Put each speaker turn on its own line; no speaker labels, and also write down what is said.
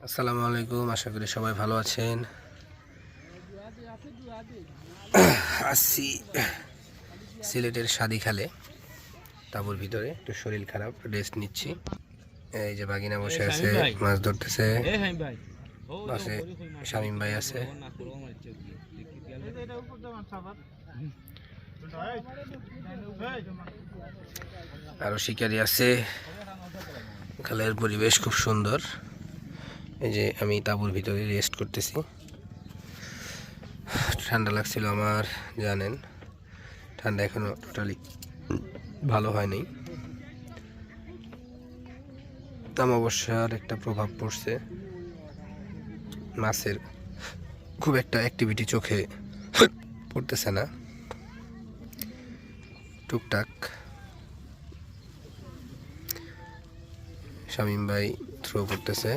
আসসালামু আলাইকুম, আশা করি সবাই ভালো আছেন। আসছি সিলেটের সাদিখালে, তাঁবুর ভিতরে। একটু শরীর খারাপ, রেস্ট নিচ্ছি। এই যে বাগিনা বসে আছে, মাছ ধরতেছে। পাশে শামীম ভাই আছে। আরো শিকারি আছে। খালের পরিবেশ খুব সুন্দর। এই যে আমি তাঁবুর ভিতরে রেস্ট করতেছি। ঠান্ডা লাগছিল আমার, জানেন ঠান্ডা এখনো টোটালি ভালো হয়নি। অমাবস্যার একটা প্রভাব পড়ছে, মাছের খুব একটা অ্যাক্টিভিটি চোখে পড়তেছে না, টুকটাক। শামীম ভাই থ্রো করতেছে।